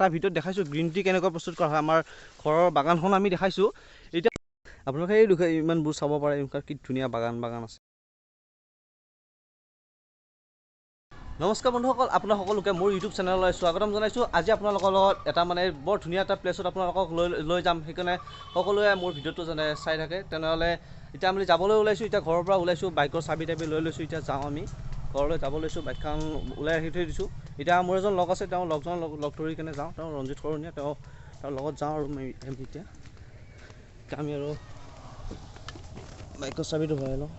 এটা ভিডিঅ'ত দেখাইছোঁ গ্ৰীণ টি কেনেকৈ প্ৰস্তুত কৰা হয় আমাৰ ঘৰৰ বাগানখন আমি দেখাইছোঁ এতিয়া আপোনালোকে এই ইমানবোৰ চাব পাৰে কি ধুনীয়া বাগান আছে। নমস্কাৰ বন্ধুসকল, আপোনাক সকলোকে মোৰ ইউটিউব চেনেললৈ স্বাগতম জনাইছোঁ। আজি আপোনালোকৰ লগত এটা বৰ ধুনীয়া এটা প্লেছত আপোনালোকক লৈ যাম, সেইকাৰণে সকলোৱে মোৰ ভিডিঅ'টো যেনে চাই থাকে। তেনেহ'লে এতিয়া আমি যাবলৈ ওলাইছোঁ, এতিয়া ঘৰৰ পৰা ওলাইছোঁ, বাইকৰ চাবি লৈ লৈছোঁ। এতিয়া যাওঁ, আমি ঘৰলৈ যাব লৈছোঁ, বাইকখন ওলাই ৰাখি থৈ দিছোঁ। এতিয়া মোৰ এজন লগ আছে, তেওঁ লগজন লগ ধৰি কেনে যাওঁ, তেওঁ ৰঞ্জিত সৰুণীয়া, তেওঁৰ লগত যাওঁ আৰু এতিয়া আমি আৰু বাইকৰ চাবিটো ভৰাই লওঁ।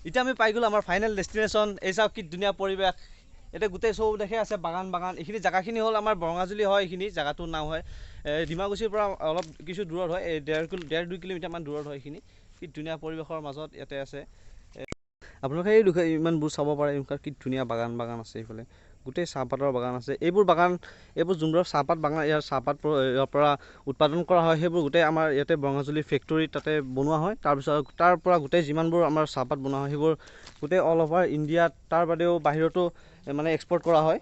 এতিয়া আমি পাই গ'লোঁ আমাৰ ফাইনেল ডেষ্টিনেশ্যন। এই চাওক কি ধুনীয়া পৰিৱেশ, এতিয়া গোটেই চব দেখে আছে বাগান। এইখিনি জেগাখিনি হ'ল আমাৰ বৰঙাজুলি হয়, এইখিনি জেগাটোৰ নাম হয় ডিমাকুছিৰ পৰা অলপ কিছু দূৰত হয়, 1.5-2 কিলোমিটাৰমান দূৰত হয়। এইখিনি কি ধুনীয়া পৰিৱেশৰ মাজত ইয়াতে আছে। আপোনালোকে এই ইমানবোৰ চাব পাৰে কি ধুনীয়া বাগান আছে। এইফালে গোটেই চাহপাতৰ বাগান আছে। এইবোৰ যোনবোৰ চাহপাত বাগান, ইয়াৰ চাহপাত ইয়াৰ পৰা উৎপাদন কৰা হয়, সেইবোৰ গোটেই আমাৰ ইয়াতে বৰঙাজুলি ফেক্টৰী তাতে বনোৱা হয়। তাৰপিছত তাৰ পৰা গোটেই যিমানবোৰ আমাৰ চাহপাত বনোৱা হয়, সেইবোৰ গোটেই অল অভাৰ ইণ্ডিয়াত, তাৰ বাদেও বাহিৰতো এক্সপৰ্ট কৰা হয়।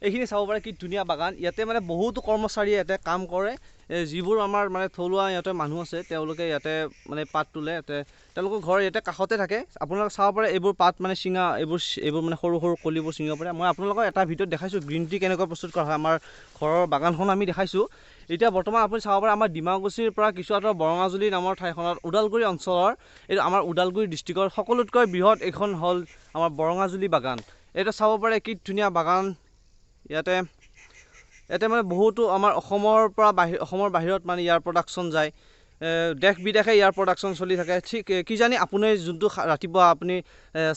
এইখিনি চাব পাৰে কি ধুনীয়া বাগান। ইয়াতে বহুতো কৰ্মচাৰীয়ে ইয়াতে কাম কৰে, যিবোৰ আমাৰ থলুৱা ইয়াতে মানুহ আছে, তেওঁলোকে ইয়াতে পাত তোলে। তেওঁলোকৰ ঘৰ ইয়াতে কাষতে থাকে। আপোনালোকে চাব পাৰে এইবোৰ পাত ছিঙা, এইবোৰ সৰু সৰু কলিবোৰ ছিঙিব পাৰে। মই আপোনালোকক এটা ভিডিঅ'ত দেখাইছোঁ গ্ৰীণ টি কেনেকৈ প্ৰস্তুত কৰা হয় আমাৰ ঘৰৰ বাগানখন আমি দেখাইছোঁ। এতিয়া বৰ্তমান আপুনি চাব পাৰে আমাৰ ডিমাকুছিৰ পৰা কিছু আঁতৰ বৰঙাজুলি নামৰ ঠাইখনত ওদালগুৰি অঞ্চলৰ, এই আমাৰ ওদালগুৰি ডিষ্ট্ৰিক্টৰ সকলোতকৈ বৃহৎ এইখন হ'ল আমাৰ বৰঙাজুলি বাগান। এইটো চাব পাৰে কি ধুনীয়া বাগান। ইয়াতে বহুতো আমাৰ অসমৰ বাহিৰত ইয়াৰ প্ৰডাকশ্যন যায়, দেশ বিদেশে ইয়াৰ প্ৰডাকশ্যন চলি থাকে। ঠিক কিজানি আপুনি যোনটো ৰাতিপুৱা আপুনি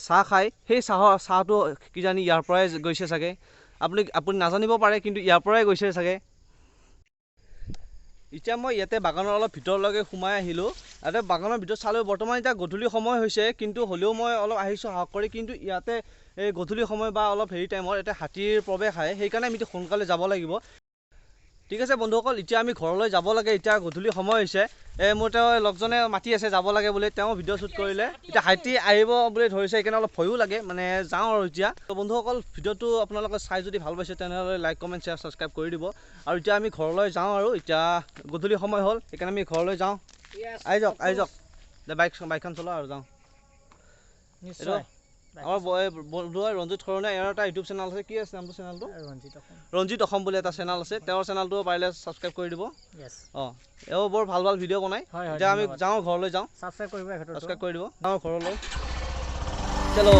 চাহ খায়, সেই চাহটো কিজানি ইয়াৰ পৰাই গৈছে চাগে, আপুনি নাজানিব পাৰে, কিন্তু ইয়াৰ পৰাই গৈছে চাগে। এতিয়া মই ইয়াতে বাগানৰ অলপ ভিতৰলৈকে সোমাই আহিলোঁ। ইয়াতে বাগানৰ ভিতৰত চালেও বৰ্তমান এতিয়া গধূলি সময় হৈছে, কিন্তু হ'লেও মই অলপ আহিছোঁ সাহস কৰি। কিন্তু ইয়াতে এই গধূলি সময় বা অলপ টাইমত ইয়াতে হাতীৰ প্ৰৱেশ আহে, সেইকাৰণে আমি সোনকালে যাব লাগিব। ঠিক আছে বন্ধুসকল, এতিয়া আমি ঘৰলৈ যাব লাগে। এতিয়া গধূলি সময় হৈছে, মোৰ তেওঁ লগজনে মাতি আছে যাব লাগে বুলি, তেওঁ ভিডিঅ' শ্বুট কৰিলে। এতিয়া হাতী আহিব বুলি ধৰিছে, সেইকাৰণে অলপ ভয়ো লাগে, যাওঁ আৰু এতিয়া। বন্ধুসকল, ভিডিঅ'টো আপোনালোকে চাই যদি ভাল পাইছে তেনেহ'লে লাইক, কমেণ্ট, শ্বেয়াৰ, ছাবস্ক্ৰাইব কৰি দিব। আৰু এতিয়া আমি ঘৰলৈ যাওঁ, আৰু এতিয়া গধূলি সময় হ'ল, সেইকাৰণে আমি ঘৰলৈ যাওঁ। আহি যাওক, বাইকখন চলাওঁ আৰু যাওঁ। আমাৰ বন্ধু হয় ৰঞ্জিত খৰণীয়া, ইয়াৰ এটা ইউটিউব চেনেল আছে, কি আছে নামটো চেনেলটো? ৰঞ্জিত অসম বুলি এটা চেনেল আছে, তেওঁৰ চেনেলটো পাৰিলে ছাবস্ক্ৰাইব কৰি দিব। অঁ, এও বৰ ভাল ভাল ভিডিঅ' বনায়। এতিয়া আমি যাওঁ, ঘৰলৈ যাওঁ, ছাবস্ক্ৰাইব কৰি দিব, যাওঁ ঘৰলৈ। চলো।